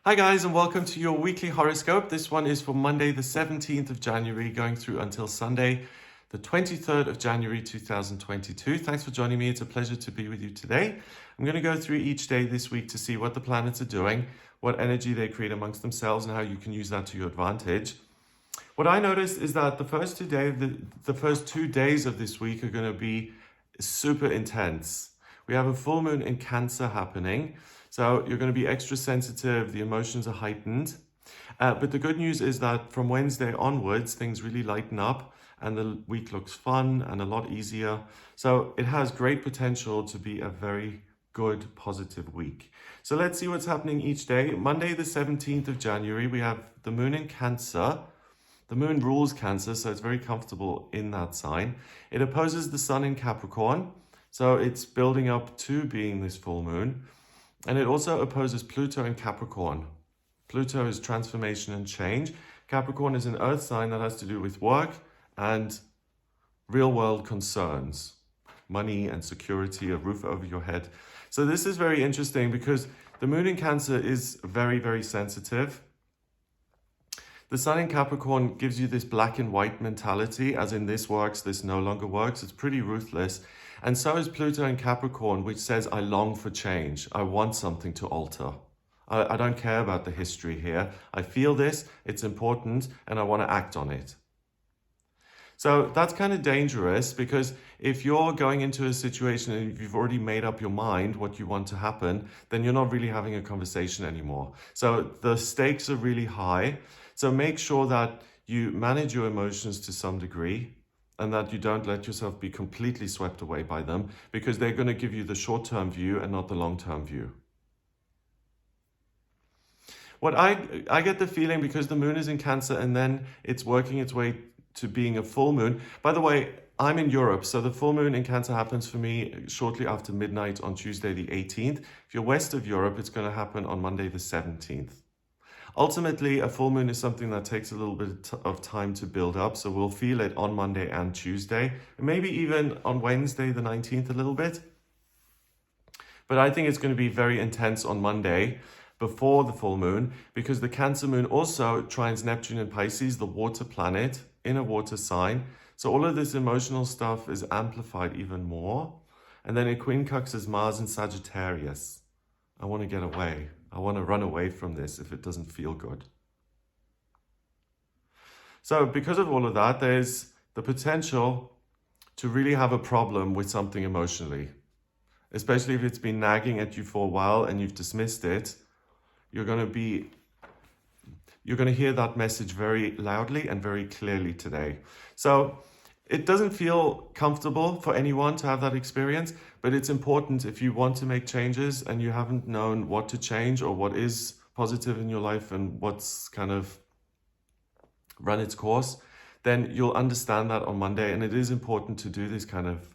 Hi guys, and welcome to your weekly horoscope. This one is for Monday the 17th of January going through until Sunday the 23rd of January 2022. Thanks for joining me. It's a pleasure to be with you today. I'm going to go through each day this week to see what the planets are doing, what energy they create amongst themselves, and how you can use that to your advantage. What I noticed is that the first 2 days of this week are going to be super intense. We have a full moon in Cancer happening. So you're going to be extra sensitive, the emotions are heightened. But the good news is that from Wednesday onwards, things really lighten up and the week looks fun and a lot easier. So it has great potential to be a very good, positive week. So let's see what's happening each day. Monday, the 17th of January, we have the moon in Cancer. The moon rules Cancer, so it's very comfortable in that sign. It opposes the sun in Capricorn, so it's building up to being this full moon. And it also opposes Pluto in Capricorn. Pluto is transformation and change. Capricorn is an earth sign that has to do with work and real world concerns, money and security, a roof over your head. So this is very interesting because the moon in Cancer is very, very sensitive. The sun in Capricorn gives you this black and white mentality, as in this works, this no longer works. It's pretty ruthless. And so is Pluto in Capricorn, which says, I long for change. I want something to alter. I don't care about the history here. I feel this, it's important, and I want to act on it. So that's kind of dangerous because if you're going into a situation and if you've already made up your mind what you want to happen, then you're not really having a conversation anymore. So the stakes are really high. So make sure that you manage your emotions to some degree and that you don't let yourself be completely swept away by them because they're going to give you the short-term view and not the long-term view. What I get the feeling, because the moon is in Cancer and then it's working its way to being a full moon. By the way, I'm in Europe, so the full moon in Cancer happens for me shortly after midnight on Tuesday the 18th. If you're west of Europe, it's going to happen on Monday the 17th. Ultimately, a full moon is something that takes a little bit of time to build up, so we'll feel it on Monday and Tuesday, and maybe even on Wednesday the 19th a little bit. But I think it's going to be very intense on Monday before the full moon, because the Cancer moon also trines Neptune in Pisces, the water planet, in a water sign. So all of this emotional stuff is amplified even more. And then it quincunxes Mars in Sagittarius. I want to get away. I want to run away from this if it doesn't feel good. So because of all of that, there's the potential to really have a problem with something emotionally, especially if it's been nagging at you for a while and you've dismissed it. You're going to hear that message very loudly and very clearly today. So it doesn't feel comfortable for anyone to have that experience, but it's important if you want to make changes and you haven't known what to change or what is positive in your life and what's kind of run its course, then you'll understand that on Monday. And it is important to do this kind of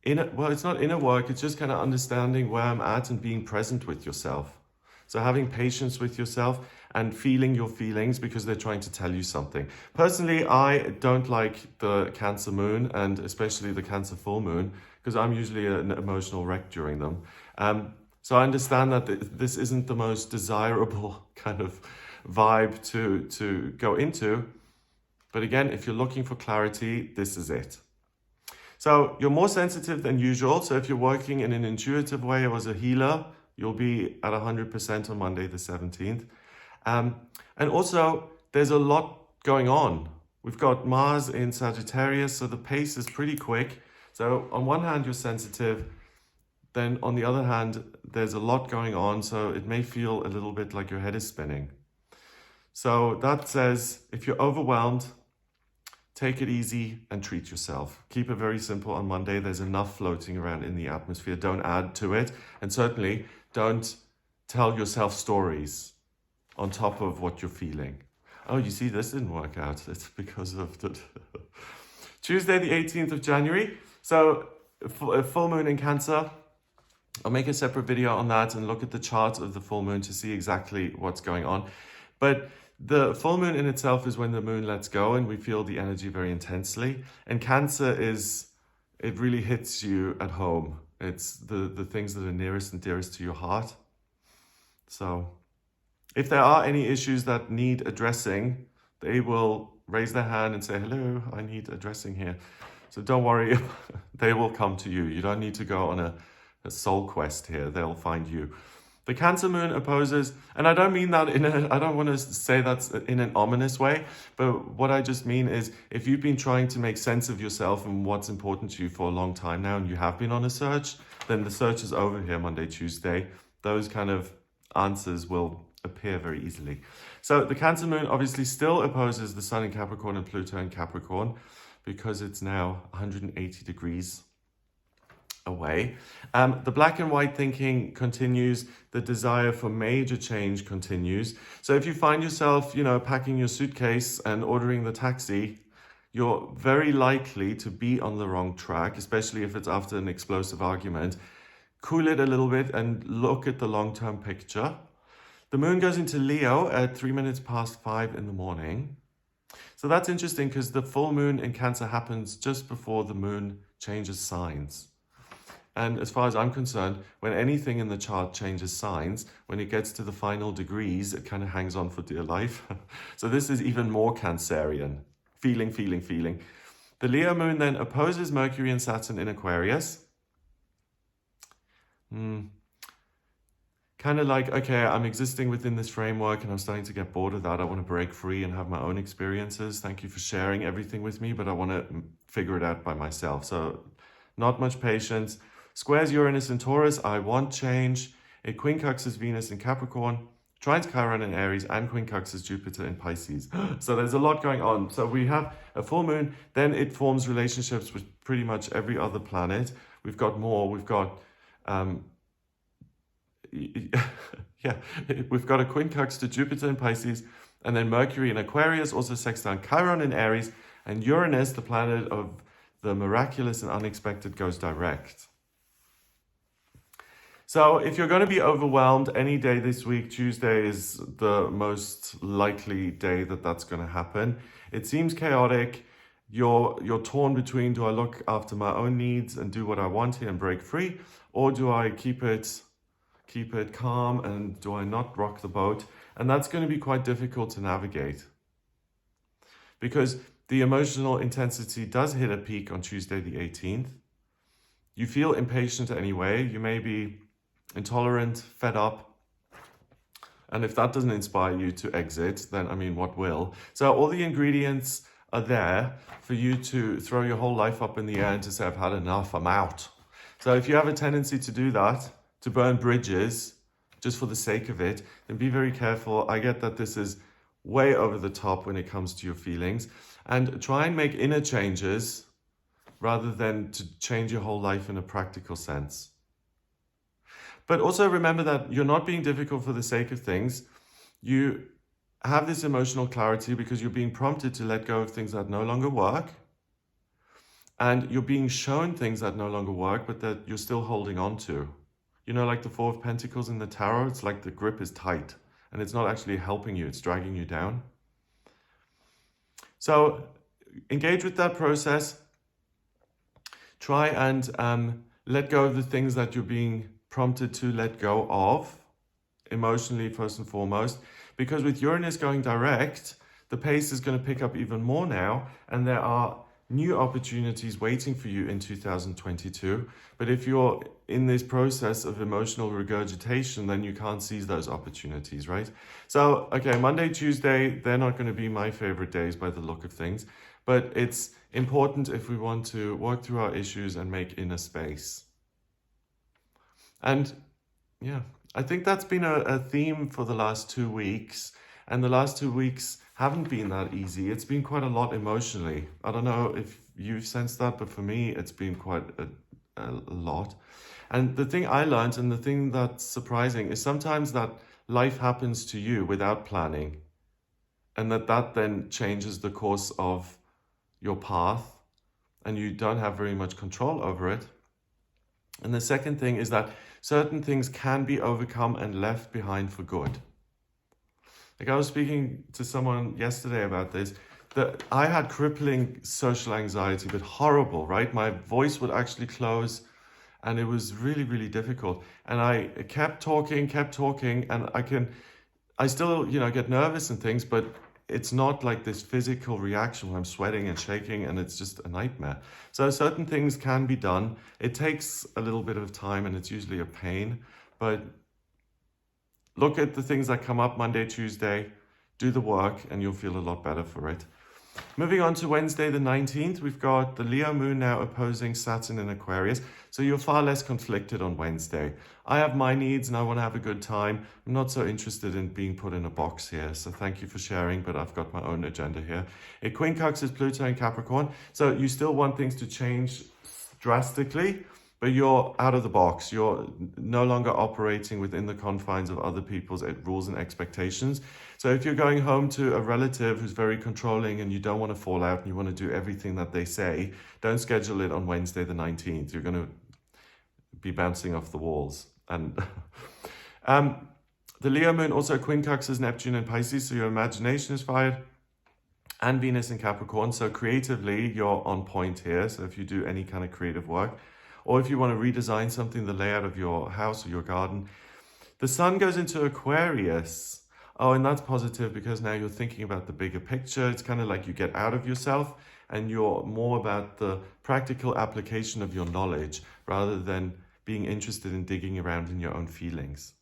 it's not inner work, it's just kind of understanding where I'm at and being present with yourself. So having patience with yourself and feeling your feelings because they're trying to tell you something. Personally, I don't like the Cancer moon and especially the Cancer full moon because I'm usually an emotional wreck during them. So I understand that this isn't the most desirable kind of vibe to go into. But again, if you're looking for clarity, this is it. So you're more sensitive than usual. So if you're working in an intuitive way or as a healer, you'll be at 100% on Monday the 17th. And also, there's a lot going on. We've got Mars in Sagittarius, so the pace is pretty quick. So on one hand, you're sensitive. Then on the other hand, there's a lot going on. So it may feel a little bit like your head is spinning. So that says, if you're overwhelmed, take it easy and treat yourself. Keep it very simple on Monday. There's enough floating around in the atmosphere. Don't add to it. And certainly don't tell yourself stories on top of what you're feeling. Oh, you see, this didn't work out. It's because of the Tuesday, the 18th of January. So a full moon in Cancer. I'll make a separate video on that and look at the chart of the full moon to see exactly what's going on. But the full moon in itself is when the moon lets go and we feel the energy very intensely. And Cancer it really hits you at home. It's the things that are nearest and dearest to your heart. So if there are any issues that need addressing, they will raise their hand and say, hello, I need addressing here. So don't worry, they will come to you. You don't need to go on a soul quest here. They'll find you. The Cancer moon opposes, and I don't mean that I don't want to say that's in an ominous way, but what I just mean is if you've been trying to make sense of yourself and what's important to you for a long time now, and you have been on a search, then the search is over here Monday, Tuesday. Those kind of answers will appear very easily. So the Cancer moon obviously still opposes the Sun in Capricorn and Pluto in Capricorn because it's now 180 degrees away. The black and white thinking continues. The desire for major change continues. So if you find yourself, packing your suitcase and ordering the taxi, you're very likely to be on the wrong track, especially if it's after an explosive argument. Cool it a little bit and look at the long-term picture. The moon goes into Leo at 5:03 in the morning. So that's interesting because the full moon in Cancer happens just before the moon changes signs. And as far as I'm concerned, when anything in the chart changes signs, when it gets to the final degrees, it kind of hangs on for dear life. So this is even more Cancerian. Feeling. The Leo moon then opposes Mercury and Saturn in Aquarius. Kind of like, okay, I'm existing within this framework and I'm starting to get bored of that. I want to break free and have my own experiences. Thank you for sharing everything with me, but I want to figure it out by myself. So not much patience. Squares Uranus and Taurus, I want change. It quincunxes Venus in Capricorn, trines Chiron in Aries, and quincunxes Jupiter in Pisces. So there's a lot going on. So we have a full moon, then it forms relationships with pretty much every other planet. We've got more. We've got, we've got a quincunx to Jupiter in Pisces, and then Mercury in Aquarius, also sextile Chiron in Aries, and Uranus, the planet of the miraculous and unexpected, goes direct. So if you're going to be overwhelmed any day this week, Tuesday is the most likely day that that's going to happen. It seems chaotic. You're torn between, do I look after my own needs and do what I want here and break free? Or do I keep it calm and do I not rock the boat? And that's going to be quite difficult to navigate because the emotional intensity does hit a peak on Tuesday the 18th. You feel impatient anyway. You may be intolerant, fed up. And if that doesn't inspire you to exit, then what will? So all the ingredients are there for you to throw your whole life up in the air and to say, I've had enough, I'm out. So if you have a tendency to do that, to burn bridges just for the sake of it, then be very careful. I get that this is way over the top when it comes to your feelings, and try and make inner changes rather than to change your whole life in a practical sense. But also remember that you're not being difficult for the sake of things. You have this emotional clarity because you're being prompted to let go of things that no longer work. And you're being shown things that no longer work, but that you're still holding on to. Like the Four of Pentacles in the Tarot, it's like the grip is tight and it's not actually helping you, it's dragging you down. So engage with that process. Try and let go of the things that you're being prompted to let go of, emotionally first and foremost, because with Uranus going direct, the pace is going to pick up even more now, and there are new opportunities waiting for you in 2022. But if you're in this process of emotional regurgitation, then you can't seize those opportunities, right? So, okay, Monday, Tuesday, they're not going to be my favorite days by the look of things, but it's important if we want to work through our issues and make inner space. And yeah, I think that's been a theme for the last 2 weeks. And the last 2 weeks haven't been that easy. It's been quite a lot emotionally. I don't know if you've sensed that, but for me, it's been quite a lot. And the thing I learned and the thing that's surprising is sometimes that life happens to you without planning. And that then changes the course of your path and you don't have very much control over it. And the second thing is that certain things can be overcome and left behind for good. Like I was speaking to someone yesterday about this, that I had crippling social anxiety, but horrible, right? My voice would actually close And it was really, really difficult. And I kept talking, and I still, get nervous and things, but it's not like this physical reaction where I'm sweating and shaking and it's just a nightmare. So certain things can be done. It takes a little bit of time and it's usually a pain, but look at the things that come up Monday, Tuesday, do the work, and you'll feel a lot better for it. Moving on to Wednesday the 19th, we've got the Leo moon now opposing Saturn in Aquarius. So you're far less conflicted on Wednesday. I have my needs and I want to have a good time. I'm not so interested in being put in a box here. So thank you for sharing, but I've got my own agenda here. It quincunxes Pluto in Capricorn. So you still want things to change drastically, but you're out of the box. You're no longer operating within the confines of other people's rules and expectations. So if you're going home to a relative who's very controlling and you don't want to fall out and you want to do everything that they say, don't schedule it on Wednesday the 19th. You're going to be bouncing off the walls. And the Leo moon also quincunxes Neptune in Pisces, so your imagination is fired, and Venus in Capricorn. So creatively, you're on point here. So if you do any kind of creative work, or if you want to redesign something, the layout of your house or your garden. The sun goes into Aquarius. Oh, and that's positive because now you're thinking about the bigger picture. It's kind of like you get out of yourself and you're more about the practical application of your knowledge rather than being interested in digging around in your own feelings.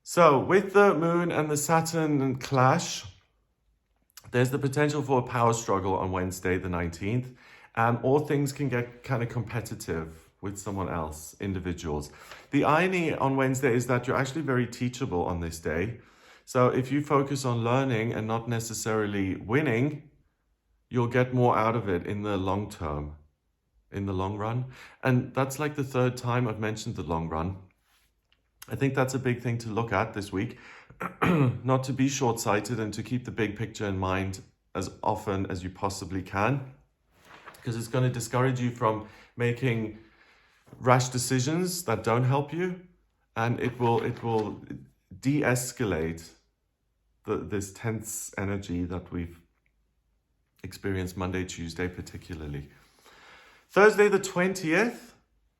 So with the moon and the Saturn clash, there's the potential for a power struggle on Wednesday the 19th. Or things can get kind of competitive with someone else, individuals. The irony on Wednesday is that you're actually very teachable on this day. So if you focus on learning and not necessarily winning, you'll get more out of it in the long term, in the long run. And that's like the third time I've mentioned the long run. I think that's a big thing to look at this week, not to be short-sighted and to keep the big picture in mind as often as you possibly can, because it's going to discourage you from making rash decisions that don't help you, and it will de-escalate this tense energy that we've experienced Monday, Tuesday particularly. Thursday the 20th,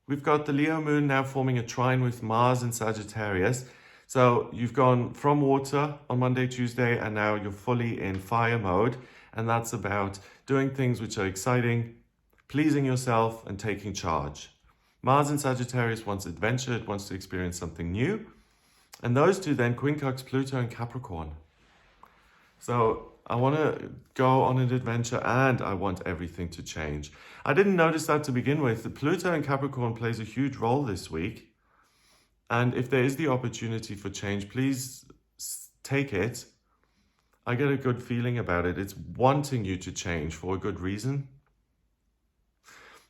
we've got the Leo moon now forming a trine with Mars in Sagittarius. So you've gone from water on Monday, Tuesday, and now you're fully in fire mode. And that's about doing things which are exciting, pleasing yourself, and taking charge. Mars in Sagittarius wants adventure, it wants to experience something new. And those two then quincunx Pluto and Capricorn. So I want to go on an adventure and I want everything to change. I didn't notice that to begin with. The Pluto and Capricorn plays a huge role this week. And if there is the opportunity for change, please take it. I get a good feeling about it. It's wanting you to change for a good reason.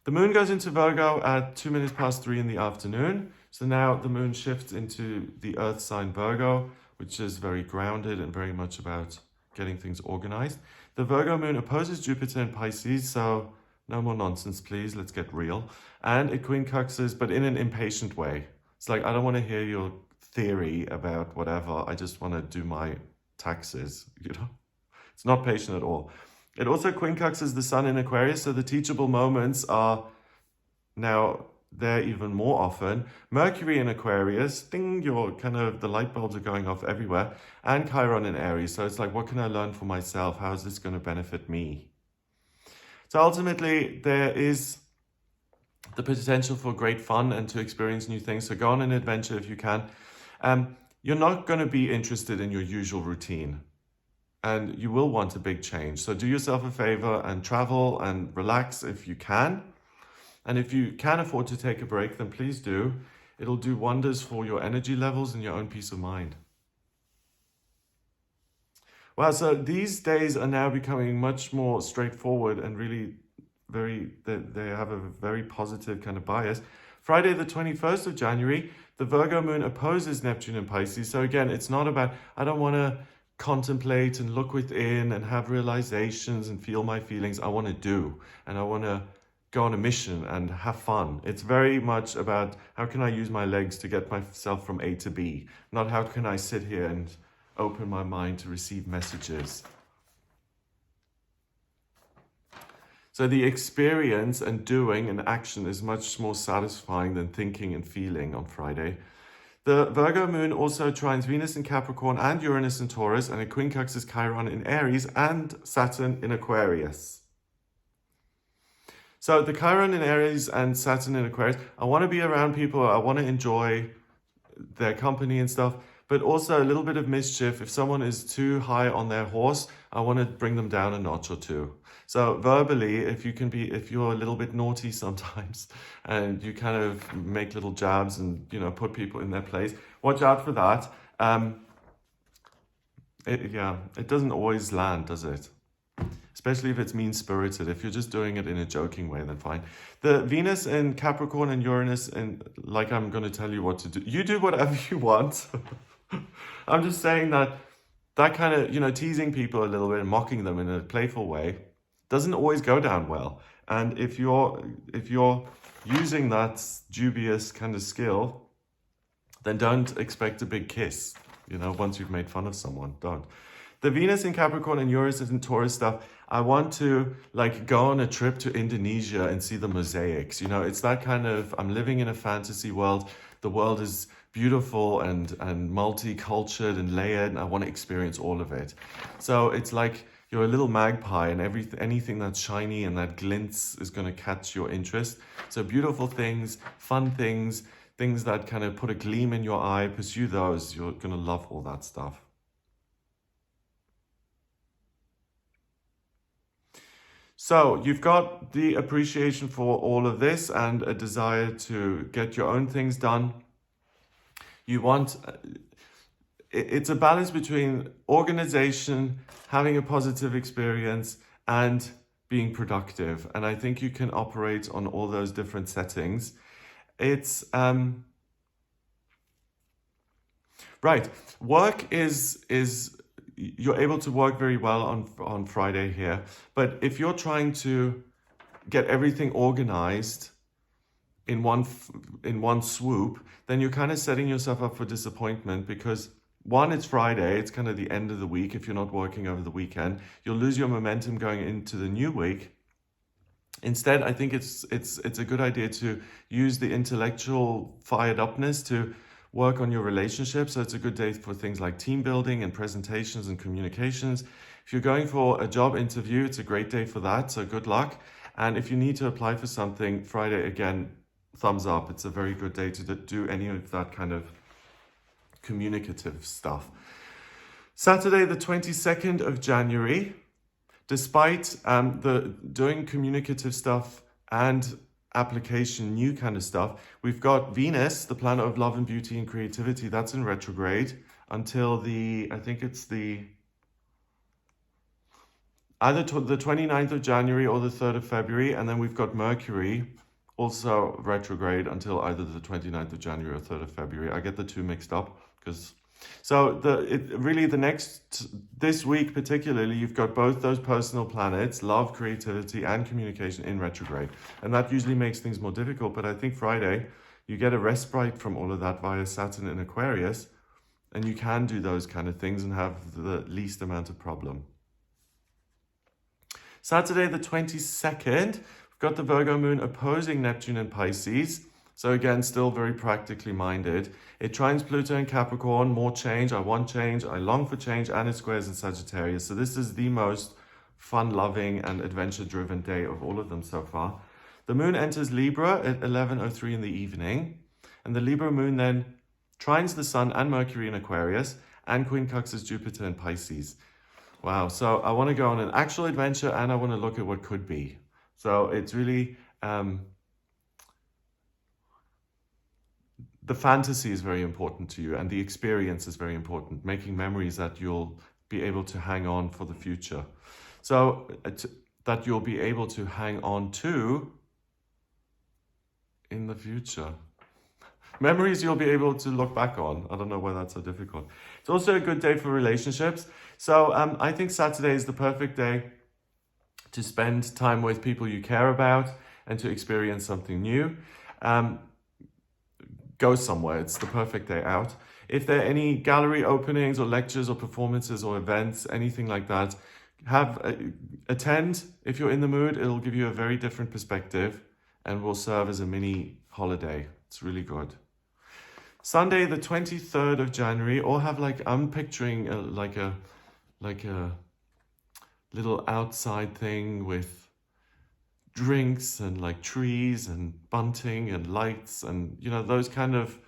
The moon goes into Virgo at 3:02 in the afternoon. So now the moon shifts into the earth sign Virgo, which is very grounded and very much about getting things organized. The Virgo moon opposes Jupiter in Pisces, so no more nonsense, please. Let's get real. And it quincunxes, but in an impatient way. It's like, I don't want to hear your theory about whatever. I just want to do my taxes, It's not patient at all. It also quincunxes the sun in Aquarius, so the teachable moments are now there even more often. Mercury in Aquarius, ding, the light bulbs are going off everywhere. And Chiron in Aries, so it's like, what can I learn for myself? How is this going to benefit me? So ultimately, there is the potential for great fun and to experience new things. So go on an adventure if you can. You're not going to be interested in your usual routine. And you will want a big change. So do yourself a favor and travel and relax if you can. And if you can afford to take a break, then please do. It'll do wonders for your energy levels and your own peace of mind. Wow, so these days are now becoming much more straightforward and really they have a very positive kind of bias. Friday the 21st of January, the Virgo moon opposes Neptune in Pisces. So again, it's not about, I don't want to contemplate and look within and have realizations and feel my feelings. I want to do, and I want to go on a mission and have fun. It's very much about how can I use my legs to get myself from A to B, not how can I sit here and open my mind to receive messages. So the experience and doing and action is much more satisfying than thinking and feeling on Friday. The Virgo moon also trines Venus in Capricorn and Uranus in Taurus, and it quincunxes Chiron in Aries and Saturn in Aquarius. So the Chiron in Aries and Saturn in Aquarius, I want to be around people, I want to enjoy their company and stuff, but also a little bit of mischief. If someone is too high on their horse, I want to bring them down a notch or two. So verbally, if you're a little bit naughty sometimes and you kind of make little jabs and, put people in their place, watch out for that. It doesn't always land, does it? Especially if it's mean-spirited. If you're just doing it in a joking way, then fine. The Venus in Capricorn and Uranus, and like I'm going to tell you what to do. You do whatever you want. I'm just saying that kind of, teasing people a little bit and mocking them in a playful way doesn't always go down well. And if you're using that dubious kind of skill, then don't expect a big kiss. Once you've made fun of someone, don't. The Venus in Capricorn and Uranus in Taurus stuff, I want to go on a trip to Indonesia and see the mosaics. It's that kind of, I'm living in a fantasy world. The world is beautiful and multicultural and layered, and I want to experience all of it. So it's like you're a little magpie, and anything that's shiny and that glints is going to catch your interest. So beautiful things, fun things, things that kind of put a gleam in your eye, pursue those. You're going to love all that stuff. So you've got the appreciation for all of this and a desire to get your own things done. You want, it's a balance between organization, having a positive experience, and being productive. And I think you can operate on all those different settings. It's, right, work is you're able to work very well on Friday here. But if you're trying to get everything organized in one swoop, then you're kind of setting yourself up for disappointment, because one, it's Friday, it's kind of the end of the week. If you're not working over the weekend, you'll lose your momentum going into the new week. Instead, I think it's a good idea to use the intellectual fired upness to work on your relationship. So it's a good day for things like team building and presentations and communications. If you're going for a job interview, it's a great day for that. So good luck. And if you need to apply for something, Friday, again, thumbs up. It's a very good day to do any of that kind of communicative stuff. Saturday, the 22nd of January, despite the doing communicative stuff and application, new kind of stuff, we've got Venus, the planet of love and beauty and creativity, that's in retrograde until I think it's either the 29th of January or the 3rd of February. And then we've got Mercury also retrograde until either the 29th of January or 3rd of February. I get the two mixed up because this week particularly, you've got both those personal planets, love, creativity, and communication in retrograde. And that usually makes things more difficult. But I think Friday, you get a respite from all of that via Saturn in Aquarius, and you can do those kind of things and have the least amount of problem. Saturday, the 22nd, we've got the Virgo moon opposing Neptune in Pisces. So again, still very practically minded. It trines Pluto in Capricorn, more change. I want change. I long for change, and it squares in Sagittarius. So this is the most fun-loving and adventure-driven day of all of them so far. The moon enters Libra at 11:03 in the evening. And the Libra moon then trines the sun and Mercury in Aquarius and quincunxes Jupiter in Pisces. Wow. So I want to go on an actual adventure, and I want to look at what could be. So it's really... the fantasy is very important to you, and the experience is very important, making memories that you'll be able to hang on for the future. So that you'll be able to hang on to in the future. Memories you'll be able to look back on. I don't know why that's so difficult. It's also a good day for relationships. So I think Saturday is the perfect day to spend time with people you care about and to experience something new. Go somewhere. It's the perfect day out. If there are any gallery openings or lectures or performances or events, anything like that, Attend if you're in the mood. It'll give you a very different perspective and will serve as a mini holiday. It's really good. Sunday, the 23rd of January, or have I'm picturing like a little outside thing with drinks and like trees and bunting and lights and, those kind of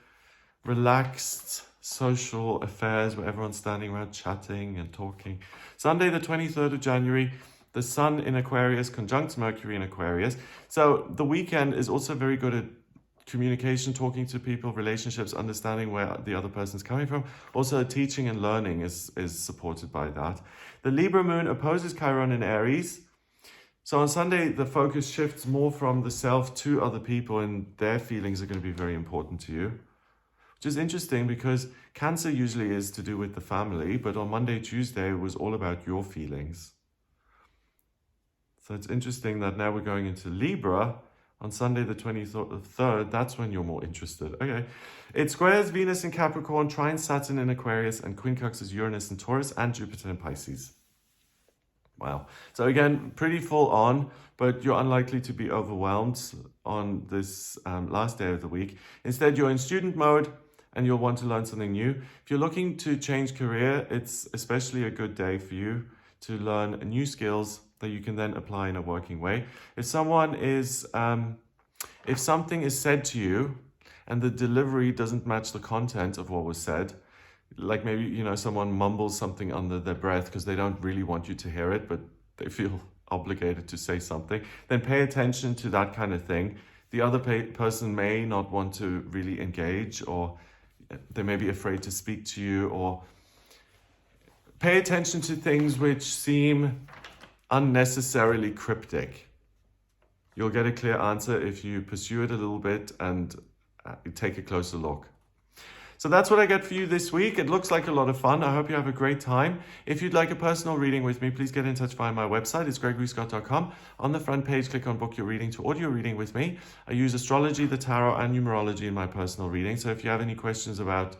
relaxed social affairs where everyone's standing around chatting and talking. Sunday, the 23rd of January, the Sun in Aquarius conjuncts Mercury in Aquarius. So the weekend is also very good at communication, talking to people, relationships, understanding where the other person's coming from. Also, teaching and learning is supported by that. The Libra moon opposes Chiron in Aries. So on Sunday, the focus shifts more from the self to other people, and their feelings are going to be very important to you. Which is interesting because Cancer usually is to do with the family, but on Monday, Tuesday, it was all about your feelings. So it's interesting that now we're going into Libra. On Sunday, the 23rd, that's when you're more interested. Okay. It squares Venus in Capricorn, trines Saturn in Aquarius, and quincunxes Uranus in Taurus and Jupiter in Pisces. Wow. So again, pretty full on, but you're unlikely to be overwhelmed on this last day of the week. Instead, you're in student mode and you'll want to learn something new. If you're looking to change career, it's especially a good day for you to learn new skills that you can then apply in a working way. If something is said to you and the delivery doesn't match the content of what was said, like maybe, someone mumbles something under their breath because they don't really want you to hear it, but they feel obligated to say something, then pay attention to that kind of thing. The other person may not want to really engage, or they may be afraid to speak to you, or pay attention to things which seem unnecessarily cryptic. You'll get a clear answer if you pursue it a little bit and take a closer look. So that's what I get for you this week. It looks like a lot of fun. I hope you have a great time. If you'd like a personal reading with me, please get in touch via my website. It's gregoryscott.com. On the front page, click on Book Your Reading to audio reading with me. I use astrology, the tarot, and numerology in my personal reading. So if you have any questions about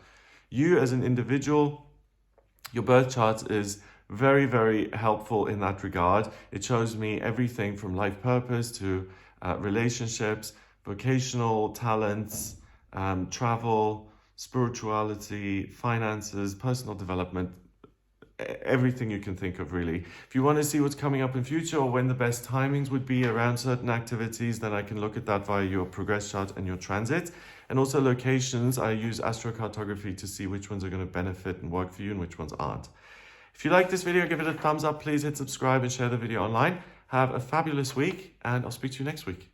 you as an individual, your birth chart is very, very helpful in that regard. It shows me everything from life purpose to relationships, vocational talents, travel, spirituality, finances, personal development, everything you can think of, really. If you want to see what's coming up in future or when the best timings would be around certain activities, then I can look at that via your progress chart and your transit. And also locations, I use astrocartography to see which ones are going to benefit and work for you and which ones aren't. If you like this video, give it a thumbs up. Please hit subscribe and share the video online. Have a fabulous week, and I'll speak to you next week.